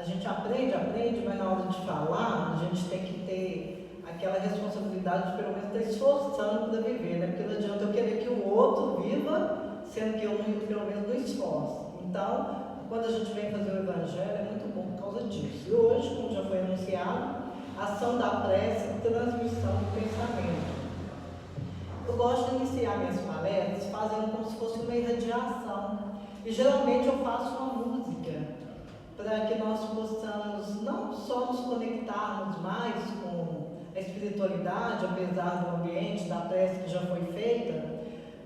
A gente aprende, mas na hora de falar, a gente tem que ter aquela responsabilidade de pelo menos estar esforçando para viver, né? Porque não adianta eu querer que o outro viva, sendo que eu pelo menos não esforço. Então, quando a gente vem fazer o Evangelho, é muito bom por causa disso. E hoje, como já foi anunciado, ação da prece, transmissão do pensamento. Eu gosto de iniciar minhas palestras fazendo como se fosse uma irradiação. E geralmente eu faço uma música para que nós possamos não só nos conectarmos mais com a espiritualidade, apesar do ambiente, da prece que já foi feita,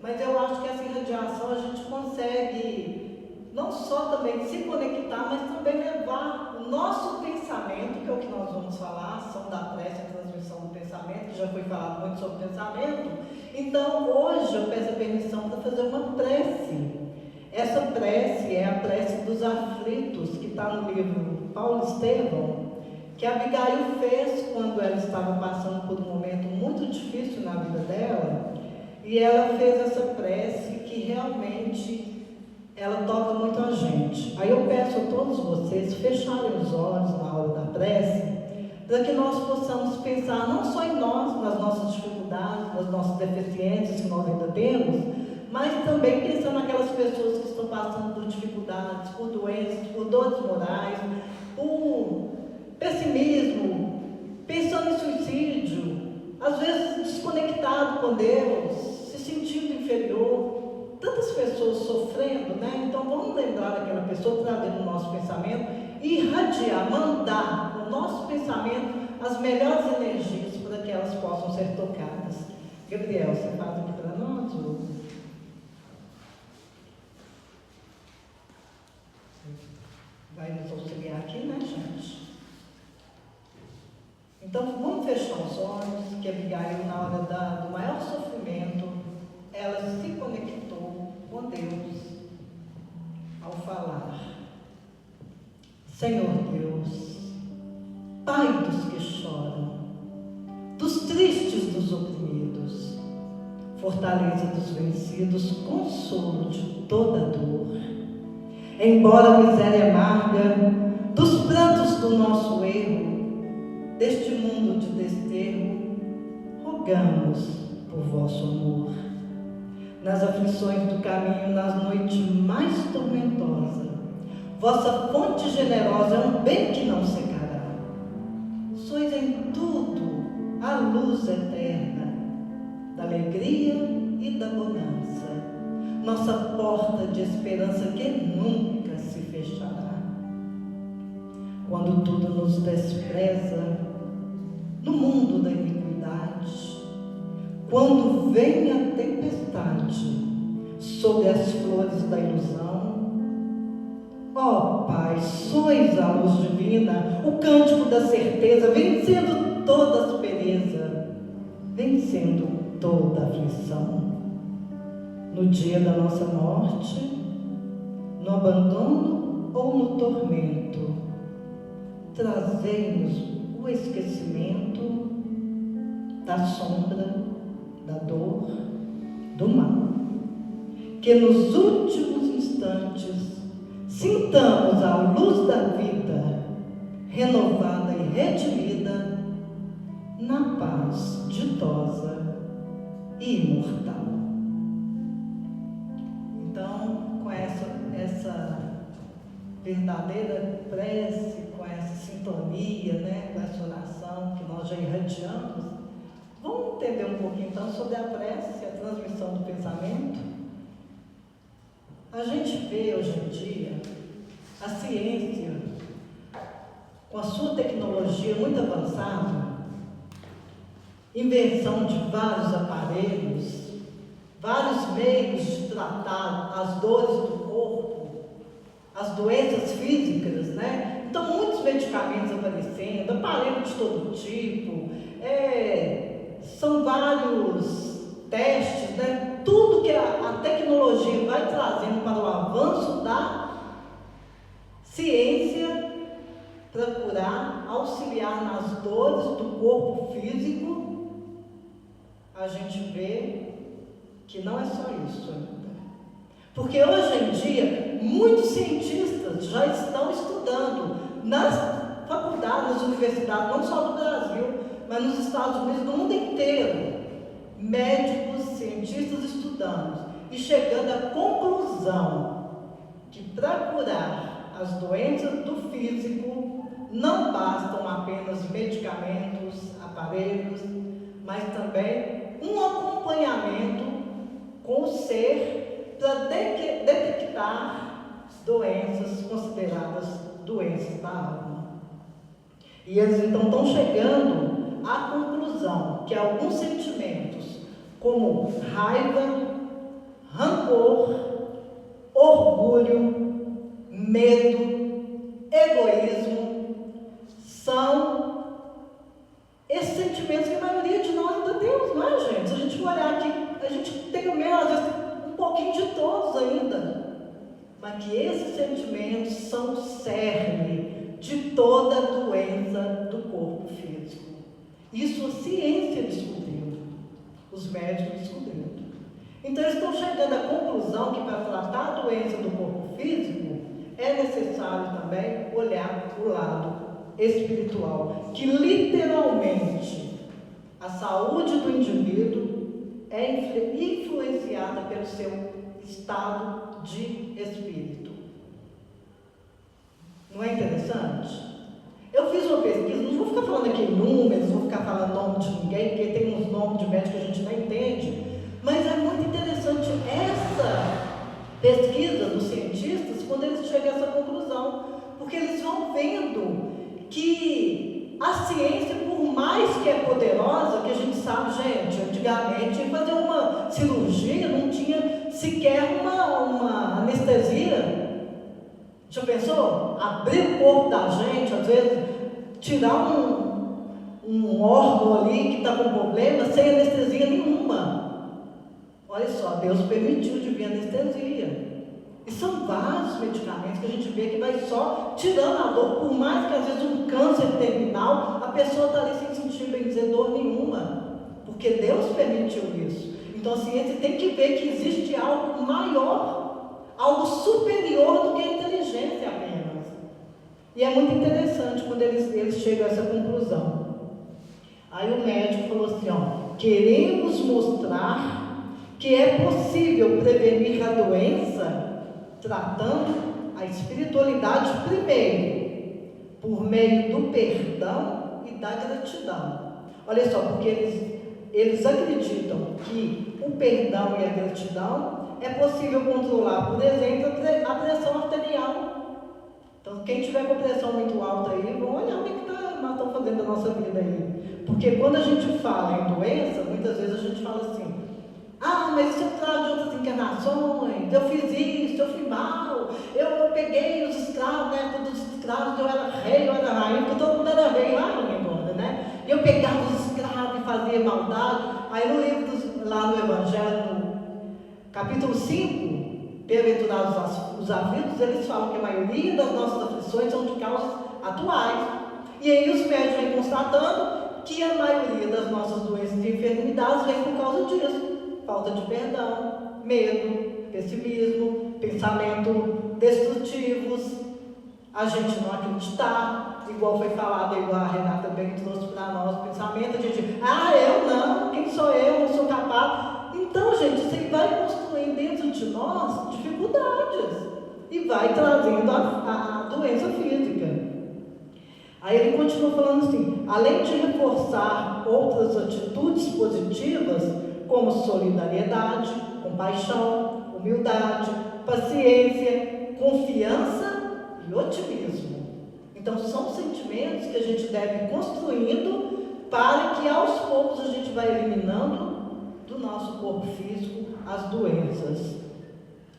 mas eu acho que essa irradiação a gente consegue não só também se conectar, mas também levar o nosso pensamento, que é o que nós vamos falar, ação da prece, a transmissão do pensamento, que já foi falado muito sobre pensamento. Então, hoje eu peço a permissão para fazer uma prece. Essa prece é a prece dos aflitos, que está no livro Paulo Estevão, que a Abigail fez quando ela estava passando por um momento muito difícil na vida dela, e ela fez essa prece que realmente ela toca muito a gente. Aí eu peço a todos vocês fecharem os olhos na hora da prece, para que nós possamos pensar não só em nós, nas nossas dificuldades, nas nossas deficiências que nós ainda temos, mas também pensando naquelas pessoas que estão passando por dificuldades, por doenças, por dores morais, por pessimismo, pensando em suicídio, às vezes desconectado com Deus, se sentindo inferior, tantas pessoas sofrendo, né? Então vamos lembrar daquela pessoa, trazer no nosso pensamento e irradiar, mandar no nosso pensamento as melhores energias para que elas possam ser tocadas. Gabriel, você faz aqui para nós? Vai nos auxiliar aqui, né, gente? Então, vamos fechar os olhos, que Abigail, na hora do maior sofrimento, ela se conectou com Deus ao falar: Senhor Deus, Pai dos que choram, dos tristes, dos oprimidos, fortaleza dos vencidos, consolo de toda dor. Embora a miséria amarga dos prantos do nosso erro, deste mundo de desterro, rogamos por vosso amor. Nas aflições do caminho, nas noites mais tormentosas, vossa fonte generosa é um bem que não secará. Sois em tudo a luz eterna da alegria e da bonança, nossa porta de esperança que nunca se fechará. Quando tudo nos despreza, no mundo da iniquidade, quando vem a tempestade sobre as flores da ilusão, ó Pai, sois a luz divina, o cântico da certeza, vencendo toda aspereza, vencendo toda aflição. No dia da nossa morte, no abandono ou no tormento, trazei-nos o esquecimento da sombra, da dor, do mal. Que nos últimos instantes sintamos a luz da vida, renovada e redimida, na paz ditosa e imortal. Então, com essa verdadeira prece, com essa sintonia, né, com essa oração que nós já irradiamos, vamos entender um pouquinho então sobre a prece, a transmissão do pensamento. A gente vê hoje em dia a ciência, com a sua tecnologia muito avançada, invenção de vários aparelhos, vários meios de tratar as dores do corpo, as doenças físicas, né? Então, muitos medicamentos aparecendo, aparelho de todo tipo, são vários testes, né? Tudo que a tecnologia vai trazendo para o avanço da ciência para curar, auxiliar nas dores do corpo físico, a gente vê que não é só isso ainda. Porque hoje em dia, muitos cientistas já estão estudando nas faculdades, nas universidades, não só do Brasil, mas nos Estados Unidos, no mundo inteiro, médicos, cientistas estudando e chegando à conclusão que para curar as doenças do físico não bastam apenas medicamentos, aparelhos, mas também um acompanhamento com o ser para detectar doenças consideradas doenças da alma. E eles então estão chegando à conclusão que alguns sentimentos, como raiva, rancor, orgulho, medo, egoísmo, são esses sentimentos que a maioria de nós ainda temos, não é, gente? Se a gente for olhar aqui, a gente tem o mesmo, às vezes, um pouquinho de todos ainda. Mas que esses sentimentos são o cerne de toda doença do corpo físico. Isso a ciência descobriu, os médicos descobriram. Então eles estão chegando à conclusão que para tratar a doença do corpo físico é necessário também olhar para o lado espiritual, que literalmente a saúde do indivíduo é influenciada pelo seu estado de espírito. Não é interessante? Eu fiz uma pesquisa, não vou ficar falando aqui em números, não vou ficar falando nome de ninguém, porque tem uns nomes de médicos que a gente não entende, mas é muito interessante essa pesquisa dos cientistas quando eles chegam a essa conclusão, porque eles vão vendo que a ciência, por mais que é poderosa, que a gente sabe, gente, antigamente fazer uma cirurgia não tinha sequer uma anestesia. Já pensou? Abrir o corpo da gente, às vezes, tirar um órgão ali que está com problema sem anestesia nenhuma. Olha só, Deus permitiu de vir anestesia. E são vários medicamentos que a gente vê que vai só tirando a dor, por mais que às vezes um câncer terminal, a pessoa está ali sem sentir, bem dizer, dor nenhuma. Porque Deus permitiu isso. Então a ciência tem que ver que existe algo maior, algo superior do que a inteligência apenas. E é muito interessante quando eles chegam a essa conclusão. Aí o médico falou assim, ó, queremos mostrar que é possível prevenir a doença tratando a espiritualidade primeiro, por meio do perdão e da gratidão. Olha só, porque eles acreditam que o perdão e a gratidão é possível controlar, por exemplo, a pressão arterial. Então, quem tiver com pressão muito alta aí, vamos olhar o que nós estamos fazendo da nossa vida aí. Porque quando a gente fala em doença, muitas vezes a gente fala assim, mas isso eu trago de outras encarnações, eu fiz isso, eu fui mal, eu peguei os escravos, né, todos os escravos, eu era rei, eu era rainha, porque todo mundo era rei lá agora, né? E eu pegava os escravos e fazia maldade. Aí no livro, lá no Evangelho, no capítulo 5, bem-aventurados os aflitos, eles falam que a maioria das nossas aflições são de causas atuais. E aí os médicos vêm constatando que a maioria das nossas doenças e enfermidades vem por causa disso. Falta de perdão, medo, pessimismo, pensamento destrutivos, a gente não acreditar, igual foi falado, igual a Renata bem trouxe para nós, o pensamento, a gente, eu não, quem sou eu, não sou capaz. Então, gente, isso vai construindo dentro de nós dificuldades e vai trazendo a doença física. Aí ele continua falando assim, além de reforçar outras atitudes positivas, como solidariedade, compaixão, humildade, paciência, confiança e otimismo. Então são sentimentos que a gente deve ir construindo para que aos poucos a gente vai eliminando do nosso corpo físico as doenças.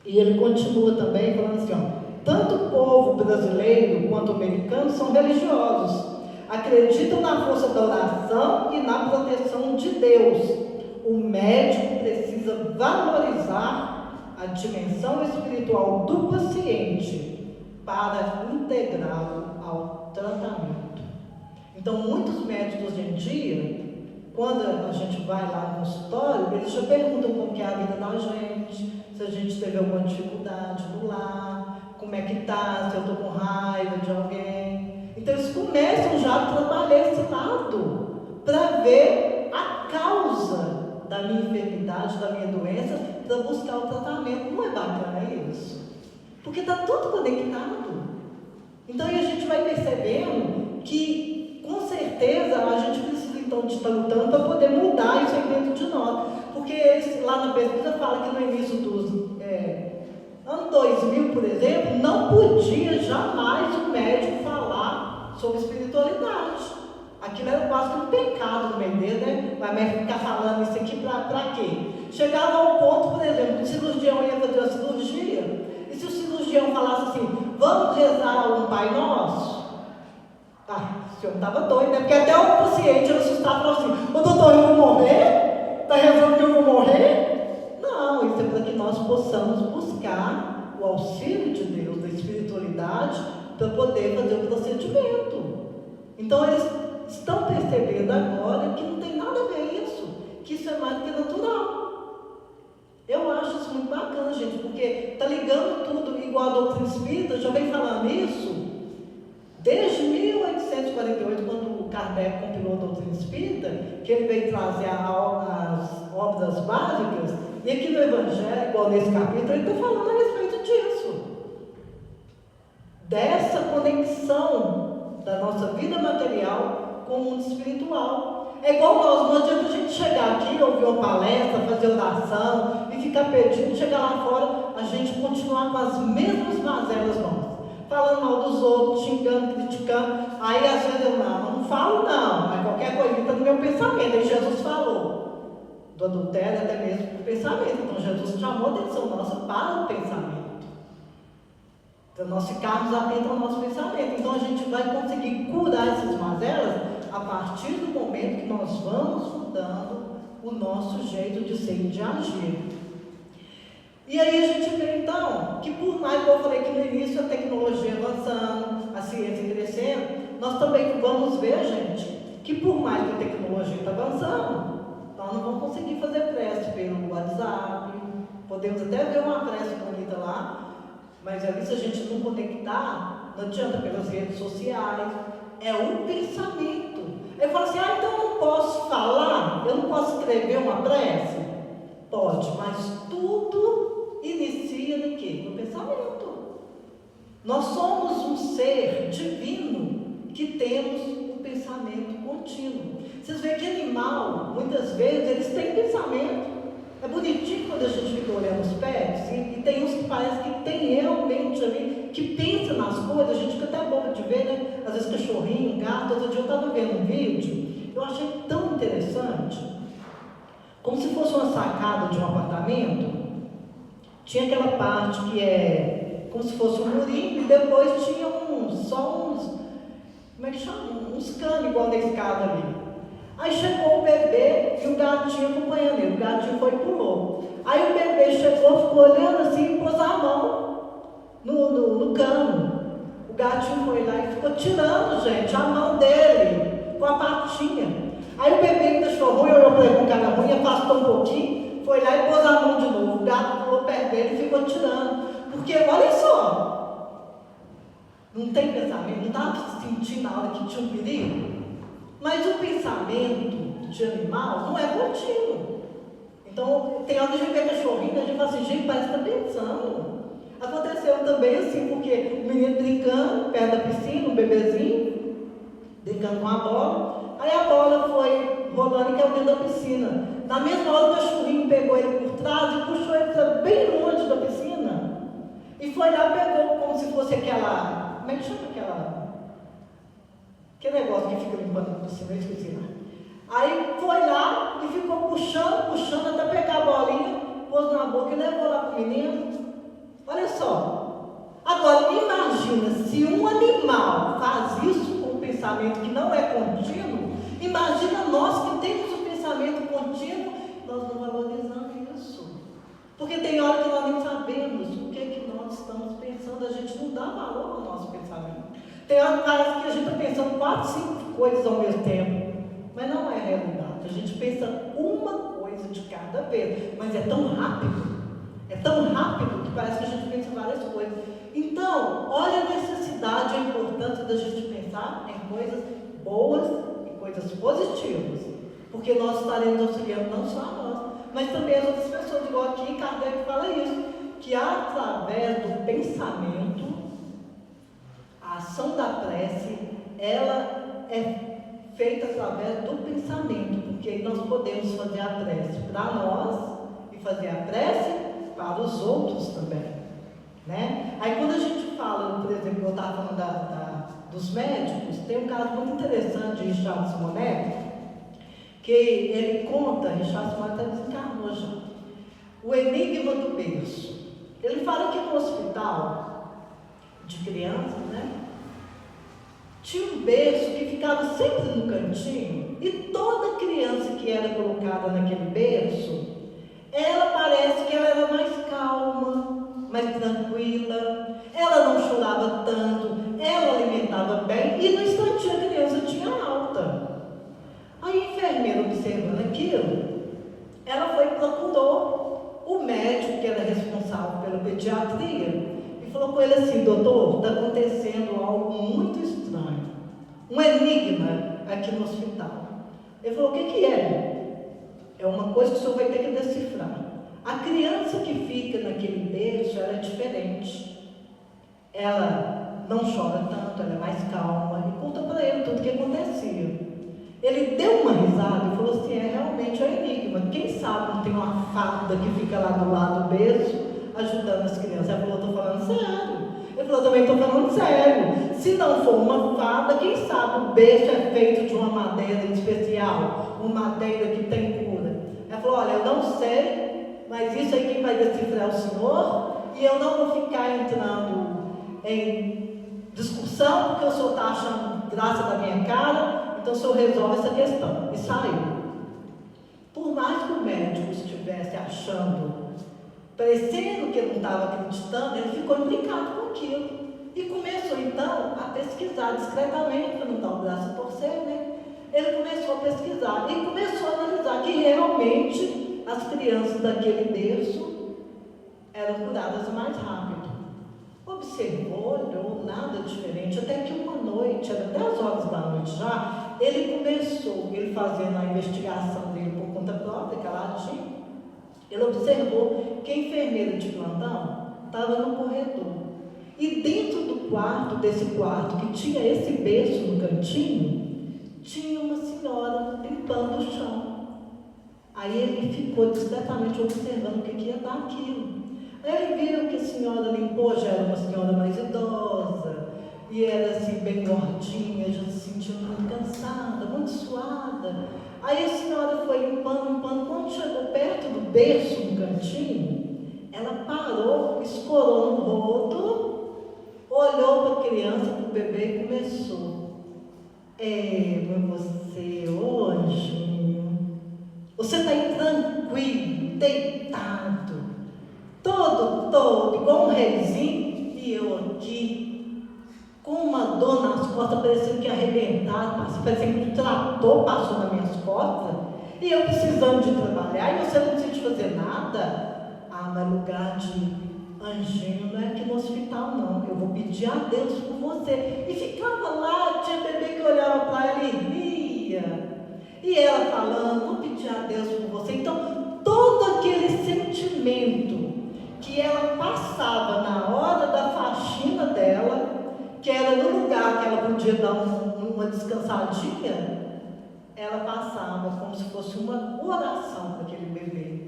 E ele continua também falando assim, tanto o povo brasileiro quanto o americano são religiosos, acreditam na força da oração e na proteção de Deus. O médico precisa valorizar a dimensão espiritual do paciente para integrá-lo ao tratamento. Então, muitos médicos hoje em dia, quando a gente vai lá no consultório, eles já perguntam como que é a vida da gente, se a gente teve alguma dificuldade no lar, como é que está, se eu estou com raiva de alguém. deixar trabalhar esse lado, para ver a causa da minha enfermidade, da minha doença, para buscar o tratamento. Não é bacana isso? Porque está tudo conectado. Então, aí a gente vai percebendo que, com certeza, a gente precisa, então, de estar lutando para poder mudar isso aí dentro de nós. Porque eles, lá na pesquisa, falam que no início dos ano 2000, por exemplo, não podia jamais o médico falar sobre espiritualidade. Aquilo era quase que um pecado no meio dele, né? Vai ficar falando isso aqui para quê? Chegava ao ponto, por exemplo, que o cirurgião ia fazer a cirurgia, e se o cirurgião falasse assim, vamos rezar um Pai Nosso? O senhor estava doido, né? Porque até o paciente era assustado e falou assim, ô doutor, eu vou morrer? Está rezando que eu vou morrer? Não, isso é para que nós possamos buscar o auxílio de Deus, da espiritualidade, para poder fazer o procedimento. Então eles estão percebendo agora que não tem nada a ver isso, que isso é mais do que natural. Eu acho isso muito bacana, gente, porque está ligando tudo, igual a doutrina espírita, já vem falando isso desde 1848, quando o Kardec compilou a doutrina espírita, que ele veio trazer as obras básicas, e aqui no Evangelho, igual nesse capítulo, ele está falando a respeito disso, dessa conexão da nossa vida material com o mundo espiritual. É igual nós, não adianta a gente chegar aqui, ouvir uma palestra, fazer oração e ficar pedindo, chegar lá fora, a gente continuar com as mesmas mazelas nossas, falando mal dos outros, xingando, criticando. Aí às vezes eu não falo não, mas qualquer coisa está no meu pensamento. Aí Jesus falou do adultério até mesmo do pensamento. Então Jesus chamou a atenção nossa para o pensamento. Então nós ficarmos atentos ao nosso pensamento. Então a gente vai conseguir curar essas mazelas a partir do momento que nós vamos mudando o nosso jeito de ser e de agir. E aí a gente vê então que, por mais que eu falei que no início a tecnologia avançando, a ciência crescendo, nós também vamos ver, gente, que por mais que a tecnologia está avançando, nós não vamos conseguir fazer prece pelo WhatsApp, podemos até ver uma prece bonita lá, mas ali se a gente não conectar, não adianta pelas redes sociais, é o pensamento. Eu falo assim, então eu não posso falar, eu não posso escrever uma prece? Pode, mas tudo inicia no quê? No pensamento. Nós somos um ser divino que temos um pensamento contínuo. Vocês veem que animal, muitas vezes, eles têm pensamento. É bonitinho quando a gente fica olhando os pets, e tem uns que parece que tem realmente ali, que pensa nas coisas, a gente fica até bobo de ver, né? Às vezes cachorrinho, gato. Outro dia eu estava vendo um vídeo, eu achei tão interessante, como se fosse uma sacada de um apartamento, tinha aquela parte que é como se fosse um murinho, e depois tinha só uns, como é que chama? Uns canos igual da escada ali. Aí chegou o bebê e o gatinho acompanhando ele. O gatinho foi e pulou. Aí o bebê chegou, ficou olhando assim e pôs a mão no cano. O gatinho foi lá e ficou tirando, gente, a mão dele com a patinha. Aí o bebê ainda achou ruim, olhou para ele com cara ruim, afastou um pouquinho, foi lá e pôs a mão de novo. O gato pulou perto dele e ficou tirando. Porque, olha só, não tem pensamento, não estava sentindo na hora que tinha um perigo. Mas o pensamento de animal não é contínuo. Então, tem hora que a gente vê cachorrinho, a gente fala assim, gente, parece que está pensando. Aconteceu também assim, porque o menino brincando perto da piscina, um bebezinho, brincando com a bola, aí a bola foi rolando e caiu dentro da piscina. Na mesma hora o cachorrinho pegou ele por trás e puxou ele para bem longe da piscina. E foi lá e pegou como se fosse aquela, como é que chama aquele negócio que fica limpando por cima, eu esqueci lá. Aí foi lá e ficou puxando até pegar a bolinha, pôs na boca e levou lá para o menino. Olha só. Agora, imagina se um animal faz isso com um pensamento que não é contínuo, imagina nós que temos um pensamento contínuo, nós não valorizamos isso. Porque tem hora que nós nem sabemos o que é que nós estamos pensando, a gente não dá valor ao nosso pensamento. Tem hora que parece que a gente está pensando 4, 5 coisas ao mesmo tempo, mas não é realidade. A gente pensa uma coisa de cada vez, mas é tão rápido que parece que a gente pensa várias coisas. Então, olha a necessidade, a importância da gente pensar em coisas boas. coisas positivas, porque nós estaremos auxiliando não só a nós, mas também as outras pessoas, igual aqui Kardec fala isso, que através do pensamento, a ação da prece, ela é feita através do pensamento, porque aí nós podemos fazer a prece para nós e fazer a prece para os outros também, né? Aí quando a gente fala, por exemplo, eu estava falando dos médicos, tem um caso muito interessante de Richard Simonetti, que ele conta, Richard Simonetti até desencarnou já, o enigma do berço. Ele fala que no hospital de crianças, né, tinha um berço que ficava sempre no cantinho, e toda criança que era colocada naquele berço, ela parece que ela era mais calma, mais tranquila, ela não chorava tanto, ela alimentava bem, e no instantinho a criança tinha alta. Aí a enfermeira, observando aquilo, ela foi e procurou o médico que era responsável pela pediatria e falou com ele assim: doutor, está acontecendo algo muito estranho, um enigma aqui no hospital. Ele falou: o que é? É uma coisa que o senhor vai ter que decifrar. A criança que fica naquele berço, ela é diferente. Ela não chora tanto, ela é mais calma. E conta para ele tudo o que acontecia. Ele deu uma risada e falou assim: é realmente um enigma. Quem sabe não tem uma fada que fica lá do lado do berço ajudando as crianças? Ele falou: estou falando sério. Ele falou: também estou falando sério. Se não for uma fada, quem sabe o berço é feito de uma madeira especial, uma madeira que tem cura. Ele falou: olha, eu não sei, mas isso aí quem vai decifrar é o senhor, e eu não vou ficar entrando em discussão, porque o senhor está achando graça da minha cara. Então o senhor resolve essa questão. E saiu. Por mais que o médico estivesse achando, parecendo que ele não estava acreditando, ele ficou implicado com aquilo. E começou então a pesquisar discretamente, para não dar o braço a torcer, né? Ele começou a pesquisar e começou a analisar que realmente as crianças daquele berço eram curadas mais rápido. Observou, olhou, nada diferente, até que uma noite, era 10 horas da noite já, ele fazendo a investigação dele por conta própria, caladinho, ele observou que a enfermeira de plantão estava no corredor. E dentro do quarto, desse quarto, que tinha esse berço no cantinho, tinha uma senhora limpando o chão. Aí ele ficou discretamente observando o que ia dar aquilo. Ele viu que a senhora limpou, já era uma senhora mais idosa, e era assim, bem gordinha, já se sentindo muito cansada, muito suada. Aí a senhora foi limpando. Quando chegou perto do berço, no cantinho, ela parou, escorou no rosto, olhou para a criança, para o bebê e começou: mas você, ô anjinho, você está aí tranquilo, deitado, todo, igual um reizinho, e eu aqui, com uma dor nas costas, parecendo que ia arrebentar, parecendo que um trator passou nas minhas costas, e eu precisando de trabalhar, e você não precisa de fazer nada. Ah, mas lugar de anjinho não é aqui no hospital, não. Eu vou pedir a Deus por você. E ficava lá, tinha bebê que olhava para ela e ria. E ela falando: vou pedir a Deus por você. Então, todo aquele sentimento que ela passava na hora da faxina dela, que era no lugar que ela podia dar uma descansadinha, ela passava como se fosse uma oração para aquele bebê.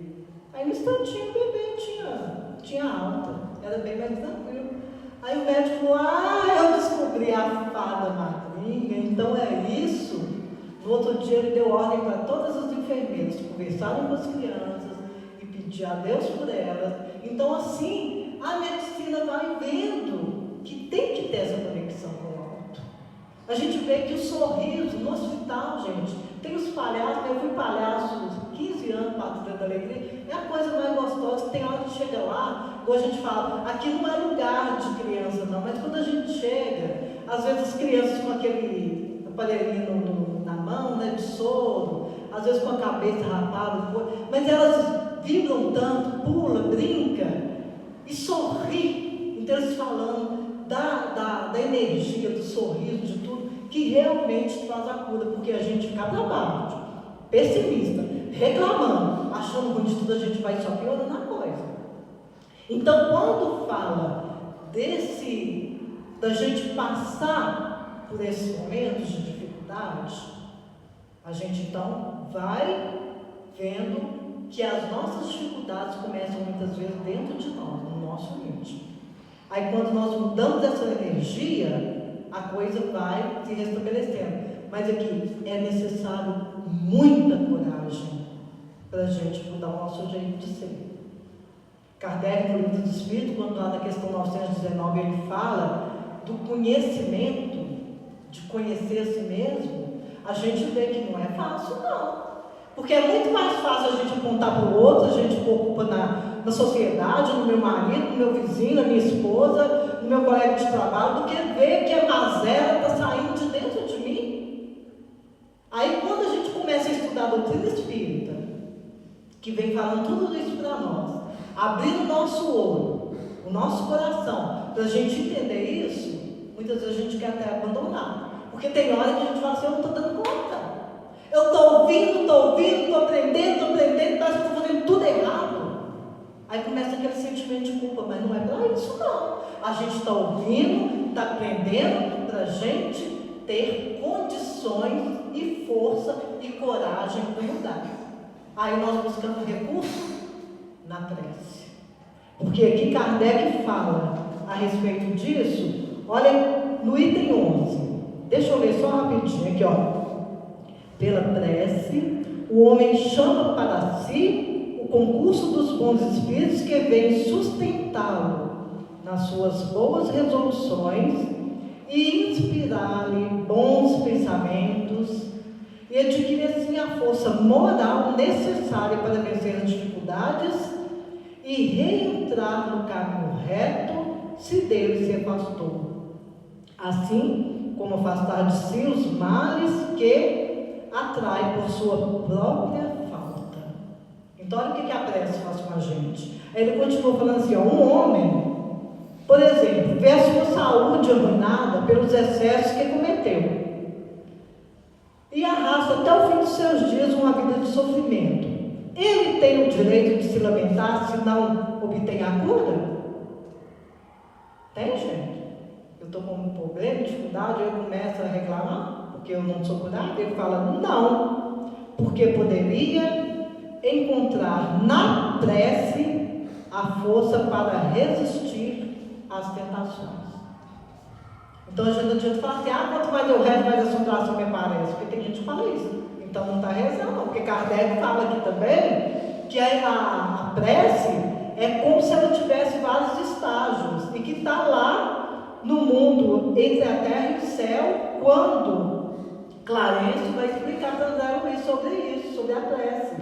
Aí no instantinho o bebê tinha alta, era bem mais tranquilo. Aí o médico falou: eu descobri a fada madrinha, então é isso. No outro dia ele deu ordem para todas as enfermeiras conversarem com as crianças e pedir a Deus por elas. Então assim, a medicina vai vendo que tem que ter essa conexão com o alto. A gente vê que o sorriso no hospital, gente, tem os palhaços. Eu fui palhaço 15 anos, Patrulha da Alegria, é a coisa mais gostosa, que tem hora que chega lá, ou a gente fala: aqui não é lugar de criança não, mas quando a gente chega, às vezes as crianças com aquele aparelhinho na mão, né, de soro, às vezes com a cabeça rapada, mas elas vibram tanto, pula, brinca e sorri. Então eles falando da energia, do sorriso, de tudo, que realmente traz a cura, porque a gente fica para baixo, pessimista, reclamando, achando ruim de tudo, a gente vai só piorando a coisa. Então, quando fala da gente passar por esses momentos de dificuldade, a gente então vai vendo que as nossas dificuldades começam muitas vezes dentro de nós, no nosso íntimo. Aí quando nós mudamos essa energia, a coisa vai se restabelecendo. Mas aqui é necessário muita coragem para a gente mudar o nosso jeito de ser. Kardec, no Livro do Espírito, quando lá na questão 919, ele fala do conhecimento, de conhecer a si mesmo, a gente vê que não é fácil, não. Porque é muito mais fácil a gente apontar para o outro, a gente preocupa na sociedade, no meu marido, no meu vizinho, na minha esposa, no meu colega de trabalho, do que ver que a mazela está saindo de dentro de mim. Aí quando a gente começa a estudar a doutrina espírita, que vem falando tudo isso para nós, abrindo o nosso olho, o nosso coração, para a gente entender isso, muitas vezes a gente quer até abandonar. Porque tem hora que a gente fala assim, eu não estou dando conta. Eu estou ouvindo, estou aprendendo, parece que estou fazendo tudo errado. Aí começa aquele sentimento de culpa, mas não é para isso não. A gente está ouvindo, está aprendendo para a gente ter condições e força e coragem para mudar. Aí nós buscamos recurso na prece. Porque aqui Kardec fala a respeito disso, olha no item 11. Deixa eu ler só rapidinho aqui, ó. Pela prece, o homem chama para si o concurso dos bons espíritos que vêm sustentá-lo nas suas boas resoluções e inspirar-lhe bons pensamentos e adquirir assim a força moral necessária para vencer as dificuldades e reentrar no caminho reto se dele se afastou. Assim como afastar de si os males que atrai por sua própria falta. Então olha o que a prece faz com a gente. Aí ele continua falando assim, ó, um homem, por exemplo, vê a sua saúde arruinada pelos excessos que cometeu e arrasta até o fim dos seus dias uma vida de sofrimento. Ele tem o direito de se lamentar se não obtém a cura? Tem, gente? Eu estou com um problema, dificuldade, eu começo a reclamar porque eu não sou curado. Ele fala, não, porque poderia encontrar na prece a força para resistir às tentações. Então a gente não adianta falar assim, quanto mais eu rezo, mais a situação me aparece, porque tem gente que fala isso. Então não está rezando, não, porque Kardec fala aqui também que a prece é como se ela tivesse vários estágios e que está lá no mundo entre a terra e o céu, quando Clarencio vai explicar para André Luiz sobre isso, sobre a prece.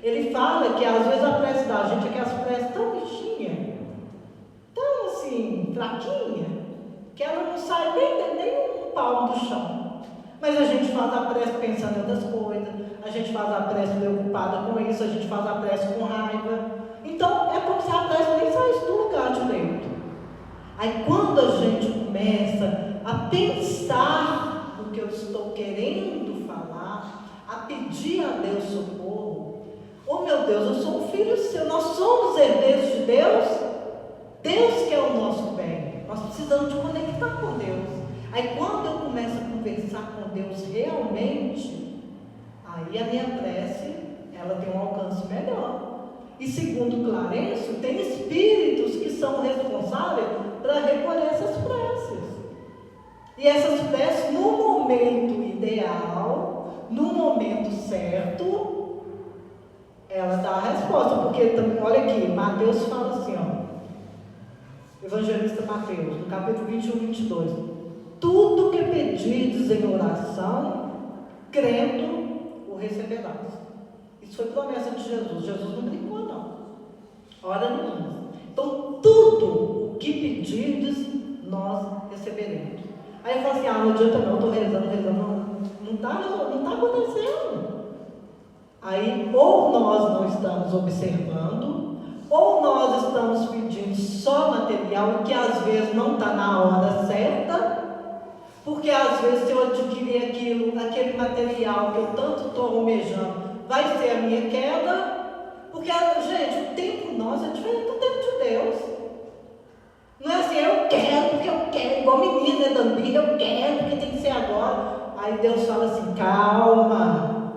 Ele fala que às vezes a prece da gente é que as preces tão bichinha, tão assim, fraquinha, que ela não sai nem um palmo do chão. Mas a gente faz a prece pensando em outras coisas, a gente faz a prece preocupada com isso, a gente faz a prece com raiva. Então é como se a prece nem saísse do lugar direito. Aí quando a gente começa a pensar no que eu estou querendo falar, a pedir a Deus socorro, oh meu Deus, eu sou um filho seu, nós somos herdeiros de Deus, Deus quer o nosso bem, nós precisamos de conectar com Deus. Aí quando eu começo a conversar com Deus realmente, aí a minha prece, ela tem um alcance melhor. E segundo Clarencio, tem espíritos que são responsáveis para recolher essas preces. E essas preces, no momento ideal, no momento certo, ela dá a resposta. Porque, olha aqui, Mateus fala assim, ó, Evangelista Mateus, no capítulo 21, 22. Tudo que pedirdes em oração, crendo, o receberás. Isso foi promessa de Jesus. Jesus não brincou, não. Ora nenhuma. Então, tudo o que pedirdes, nós receberemos. Aí eu falo assim, não adianta não, estou rezando, não está acontecendo. Aí, ou nós não estamos observando, ou nós estamos pedindo só material, que às vezes não está na hora certa, Porque às vezes se eu adquirir aquele material que eu tanto estou almejando, vai ser a minha queda. Porque, gente, o tempo nosso é diferente do tempo de Deus. Não é assim, eu quero, porque eu quero, igual menina, né, Dambir, eu quero, porque tem que ser agora. Aí Deus fala assim, calma,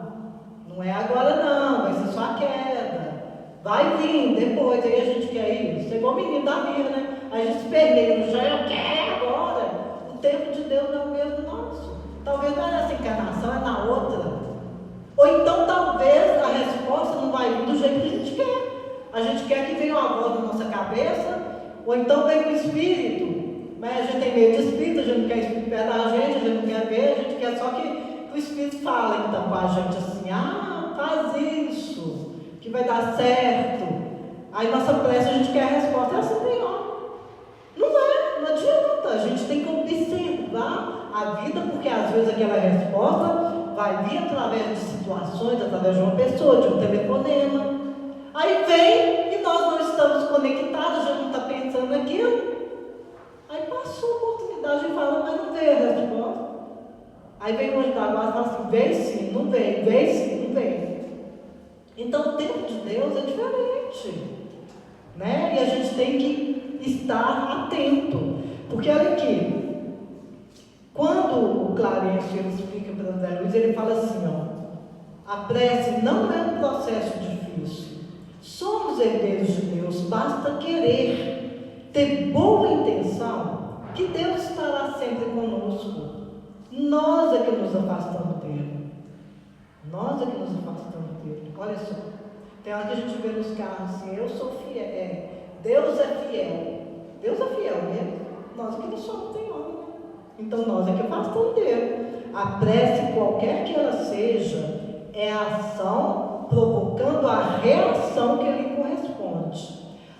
não é agora não, vai ser só a queda. Vai vir depois, aí a gente quer isso. É igual menino da minha, né? A gente se perneia no chão, eu quero agora. O tempo de Deus não é o mesmo nosso. Talvez não é nessa encarnação, é na outra. Ou então talvez a resposta não vai vir do jeito que a gente quer. A gente quer que venha uma voz na nossa cabeça, ou então vem o Espírito. Mas a gente tem medo de Espírito, a gente não quer Espírito perto da gente, a gente não quer ver, a gente quer só que o Espírito fale então com a gente assim, faz isso, que vai dar certo. Aí nossa prece a gente quer a resposta, é assim, Senhor. Não adianta, a gente tem que observar a vida, porque às vezes aquela resposta vai vir através de situações, através de uma pessoa, de um telefonema. Aí vem e nós não estamos conectados, a gente não está pensando naquilo. Aí passou a oportunidade e fala, mas não veio a resposta. Aí vem o anjo da guarda e fala assim, vem sim, não vem, vem sim, não vem. Então o tempo de Deus é diferente, né? E a gente tem que estar atento. Porque olha aqui, quando o Clarencio explica para André Luiz, ele fala assim, a prece não é um processo difícil. Somos herdeiros de Deus, basta querer, ter boa intenção, que Deus estará sempre conosco. Nós é que nos afastamos dele. Nós é que nos afastamos dele. Olha só, tem hora que a gente vê nos carros assim, eu sou fiel, Deus é fiel. Deus é fiel mesmo. Nós é que não somos, tem hora, né? Então nós é que afastamos dele. A prece, qualquer que ela seja, é a ação provocando a reação que lhe corresponde.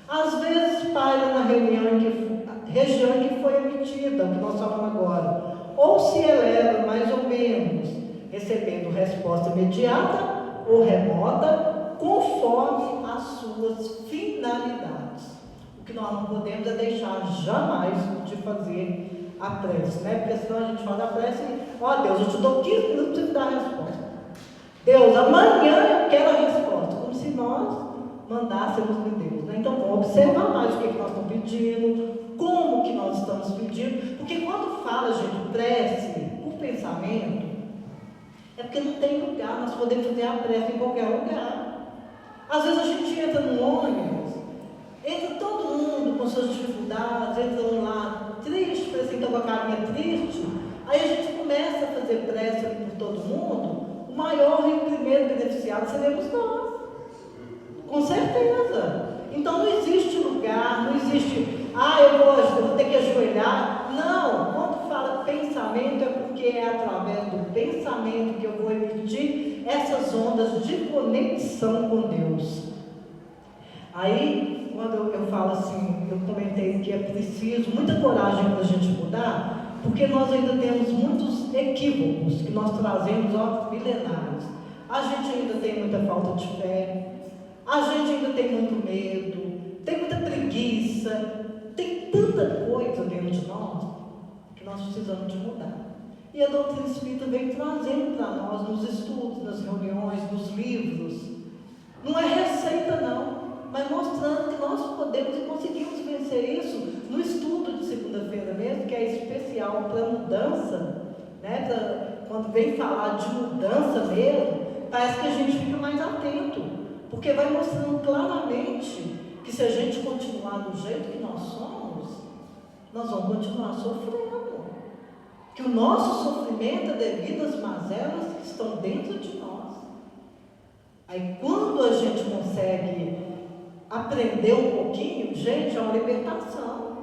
Às vezes paira na região em que foi emitida, o que nós falamos agora, ou se eleva mais ou menos, recebendo resposta imediata ou remota, conforme as suas finalidades. O que nós não podemos é deixar jamais de fazer a prece, né? Porque senão a gente faz a prece e, Deus, eu te dou 15 minutos para você me dar a resposta. Deus, amanhã eu quero a resposta, como se nós mandássemos de Deus, né? Então vamos observar mais o que nós estamos pedindo, como que nós estamos pedindo, porque quando fala, gente, prece por pensamento, é porque não tem lugar, nós podemos fazer a prece em qualquer lugar. Às vezes a gente entra no ônibus, entra todo mundo com suas dificuldades, entra um lá triste, parece que está com a carinha triste, aí a gente começa a fazer prece por todo mundo, o maior e primeiro beneficiado seremos nós, com certeza. Então não existe lugar, não existe, eu vou ter que ajoelhar. Não, quando fala pensamento é porque é através do pensamento que eu vou emitir essas ondas de conexão com Deus. Aí, quando eu falo assim, eu comentei que é preciso muita coragem para a gente mudar, porque nós ainda temos muitos equívocos que nós trazemos milenares. A gente ainda tem muita falta de fé, a gente ainda tem muito medo, tem muita preguiça, tem tanta coisa dentro de nós que nós precisamos de mudar. E a doutrina espírita vem trazendo para nós nos estudos, nas reuniões, nos livros. Não é receita não, mas mostrando que nós podemos e conseguimos vencer isso no estudo de segunda-feira mesmo, que é especial para mudança, né? Quando vem falar de mudança mesmo, parece que a gente fica mais atento, porque vai mostrando claramente que se a gente continuar do jeito que nós somos, nós vamos continuar sofrendo. Que o nosso sofrimento é devido às mazelas que estão dentro de nós. Aí quando a gente consegue aprender um pouquinho, gente, é uma libertação.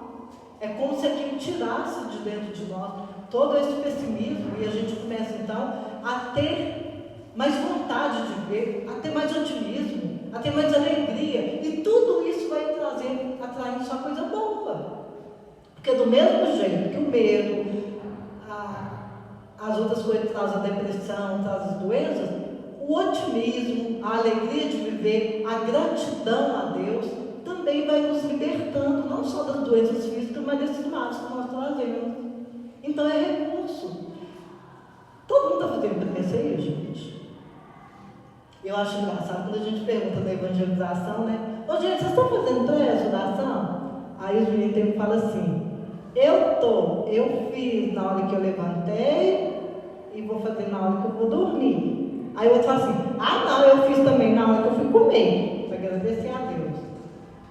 É como se aquilo tirasse de dentro de nós todo esse pessimismo e a gente começa então a ter mais vontade de ver, a ter mais otimismo, a ter mais alegria, e tudo isso vai atraindo só coisa boa. Porque do mesmo jeito que o medo, as outras coisas trazem a depressão, trazem as doenças, o otimismo, a alegria de viver, a gratidão a Deus, também vai nos libertando, não só das doenças físicas, mas desses males que nós trazemos. Então é recurso. Todo mundo está fazendo prece aí, gente? Eu acho engraçado quando a gente pergunta da evangelização, né? Ô, gente, vocês estão fazendo prece, oração? Aí os meninos falam assim, eu fiz na hora que eu levantei e vou fazer na hora que eu vou dormir. Aí o outro fala assim, não, eu fiz também na hora que eu fui comer, para agradecer a Deus.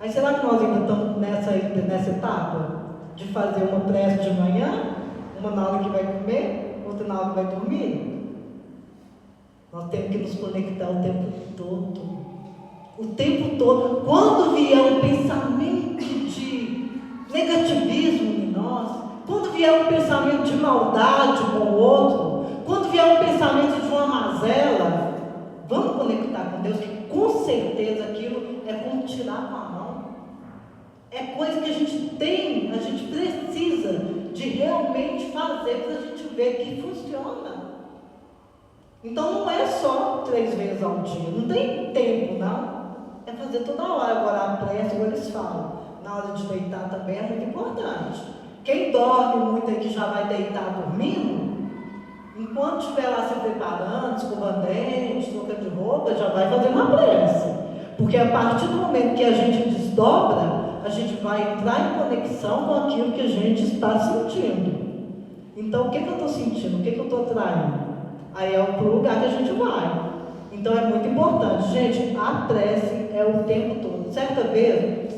Aí será que nós ainda estamos nessa etapa de fazer uma prece de manhã, uma na hora que vai comer, outra na hora que vai dormir? Nós temos que nos conectar o tempo todo. O tempo todo. Quando vier um pensamento de negativismo em nós, quando vier um pensamento de maldade com o outro, quando vier um pensamento de uma mazela, vamos conectar com Deus, que com certeza aquilo é como tirar com a mão. É coisa que a gente precisa de realmente fazer para a gente ver que funciona. Então não é só 3 vezes ao dia, não tem tempo não, é fazer toda hora. Agora a prece, como eles falam, na hora de deitar também é muito importante. Quem dorme muito aí que já vai deitar dormindo, enquanto estiver lá se preparando, escovando dente, trocando de roupa, já vai fazer uma prece, porque a partir do momento que a gente desdobra, a gente vai entrar em conexão com aquilo que a gente está sentindo. Então o que eu estou sentindo, o que eu estou traindo? Aí é o lugar que a gente vai. Então é muito importante, gente, a prece é o tempo todo. Certa vez,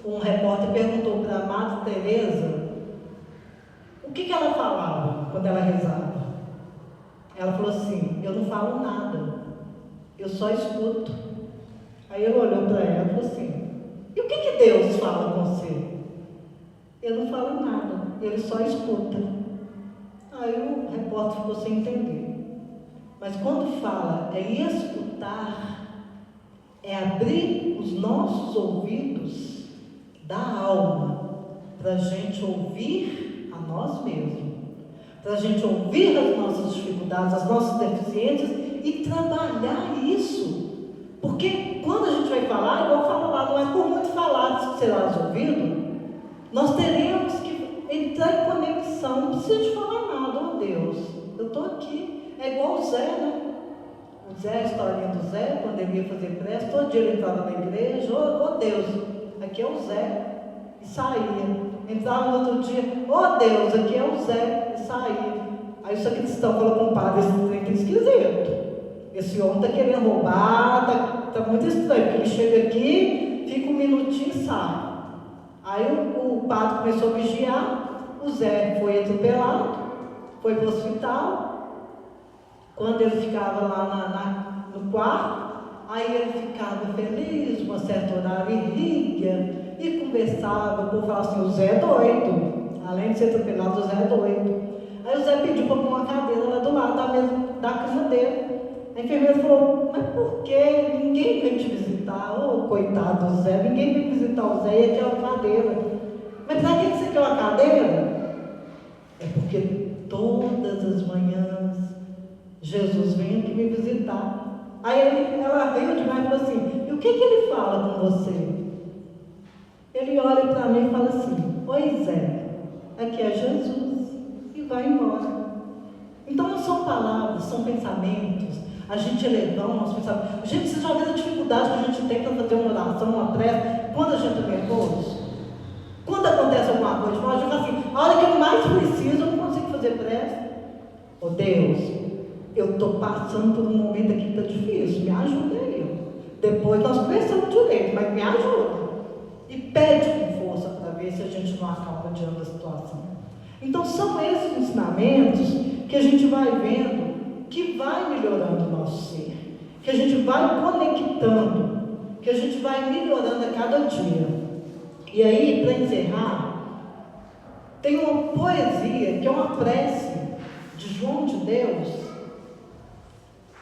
um repórter perguntou para a Madre Teresa o que ela falava quando ela rezava. Ela falou assim, eu não falo nada, eu só escuto. Aí ele olhou para ela e falou assim, e o que Deus fala com você? Eu não falo nada, ele só escuta. Aí o repórter ficou sem entender. Mas quando fala é escutar, é abrir os nossos ouvidos da alma para a gente ouvir a nós mesmos, para a gente ouvir as nossas dificuldades, as nossas deficiências e trabalhar isso. Porque quando a gente vai falar, igual fala lá, não é por muito falar que será ouvido, nós teremos que entrar em conexão, não precisa de falar nada, oh Deus, eu estou aqui. É igual o Zé, né? O Zé, a historinha do Zé, quando ele ia fazer prece, todo dia ele entrava na igreja, oh Deus, aqui é o Zé, e saía. Entrava no outro dia, oh Deus, aqui é o Zé, e saía. Aí o sacristão falou com o padre, esse trem tá esquisito. Esse homem está querendo roubar, tá muito estranho, porque ele chega aqui, fica um minutinho e sai. Aí o padre começou a vigiar, o Zé foi atropelado, foi para o hospital. Quando ele ficava lá no quarto, aí ele ficava feliz, uma certa horário, e ria, e conversava, o povo falava assim, o Zé é doido, além de ser atropelado, o Zé é doido. Aí o Zé pediu para pôr uma cadeira lá do lado da mesa da cama dele. A enfermeira falou, mas por que ninguém vem te visitar? Oh, coitado do Zé, ninguém vem visitar o Zé, ele quer uma cadeira. Mas para que você quer uma cadeira? É porque todas as manhãs Jesus vem aqui me visitar. Aí ela veio demais e falou assim, e o que ele fala com você? Ele olha para mim e fala assim, oi Zé, aqui é Jesus, e vai embora. Então não são palavras, são pensamentos. A gente eleva o nosso pensamento. Gente, vocês já viram a dificuldade que a gente tem para fazer uma oração, uma prece, quando a gente é nervoso? Quando acontece alguma coisa, a gente fala assim, a hora que eu mais preciso, eu não consigo fazer prece. Oh Deus, eu estou passando por um momento aqui que está difícil, me ajuda aí. Depois nós conversamos direito, mas me ajuda. E pede com força para ver se a gente não acalma diante da situação. Então são esses ensinamentos que a gente vai vendo, que vai melhorando o nosso ser, que a gente vai conectando, que a gente vai melhorando a cada dia. E aí, para encerrar, tem uma poesia, que é uma prece de João de Deus,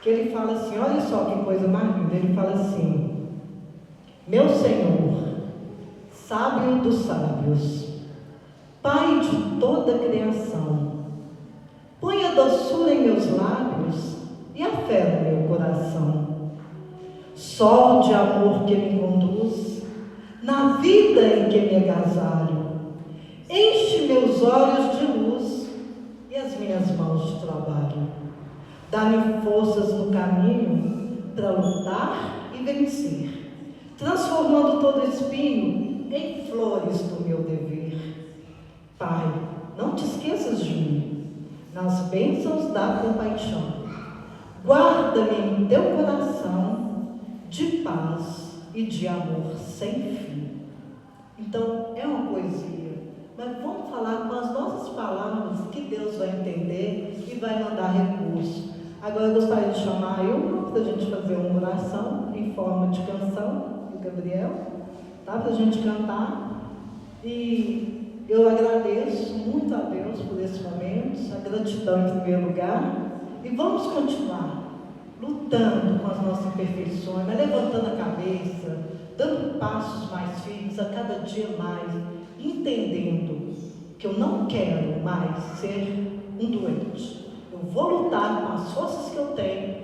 que ele fala assim, olha só que coisa mais linda, ele fala assim, meu Senhor, sábio dos sábios, Pai de toda a criação, põe a doçura em meus lábios e a fé no meu coração, sol de amor que me conduz, na vida em que me agasalho, enche meus olhos de luz minhas mãos de trabalho. Dá-me forças no caminho para lutar e vencer, transformando todo espinho em flores do meu dever. Pai, não te esqueças de mim, nas bênçãos da compaixão. Guarda-me em teu coração de paz e de amor sem fim. Então, é uma poesia, mas vamos falar com as nossas palavras que Deus vai entender e vai mandar recurso. Agora eu gostaria de chamar a Ilma para a gente fazer uma oração em forma de canção, e o Gabriel, tá? Para a gente cantar. E eu agradeço muito a Deus por esse momento, a gratidão em primeiro lugar. E vamos continuar lutando com as nossas imperfeições, mas levantando a cabeça, dando passos mais firmes a cada dia mais, entendendo que eu não quero mais ser um doente. Eu vou lutar com as forças que eu tenho,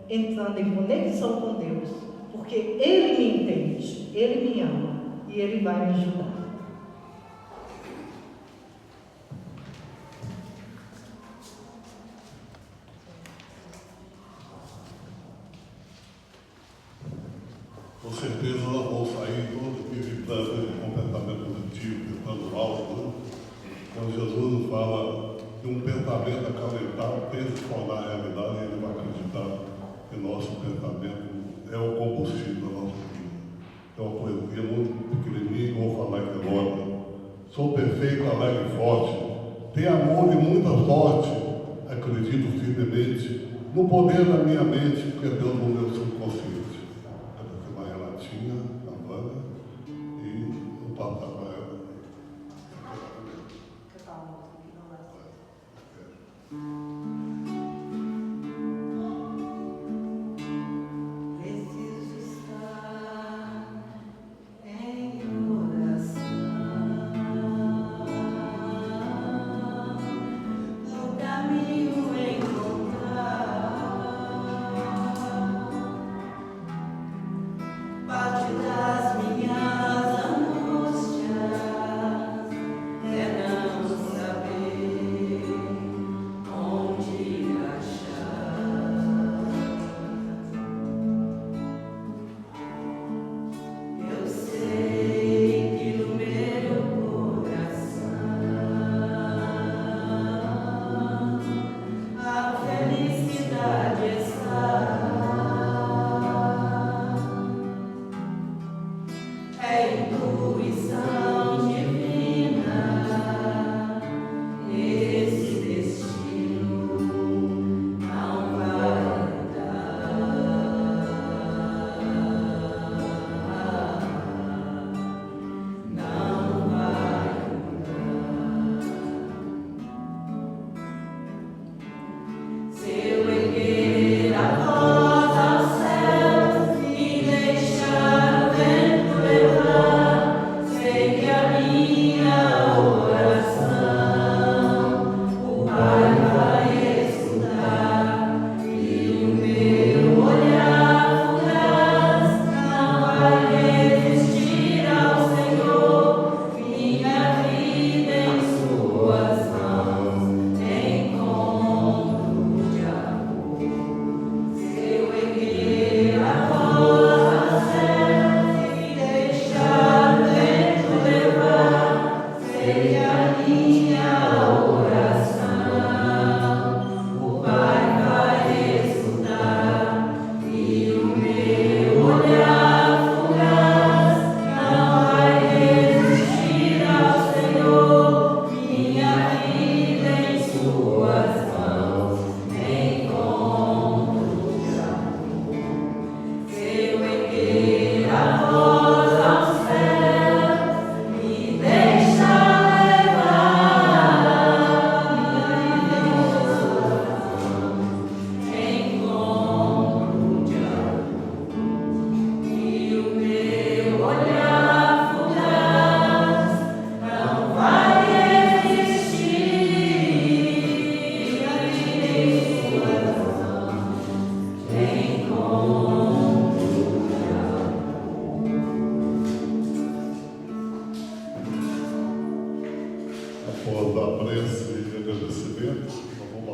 entrando em conexão com Deus, porque Ele me entende, Ele me ama e Ele vai me ajudar. Com certeza nós vamos sair todos visitando o comportamento positivo, visitando algo, né? Quando Jesus nos fala que um pensamento acalentar pensa se tornar realidade, ele vai acreditar que nosso pensamento é o combustível da nossa vida. É uma poesia muito pequenininha que eu vou falar aqui agora. Sou perfeito, alegre e forte, tenho amor e muita sorte, acredito firmemente no poder da minha mente, porque Deus no meu subconsciente. A Renatinha, a Vânia, e o papai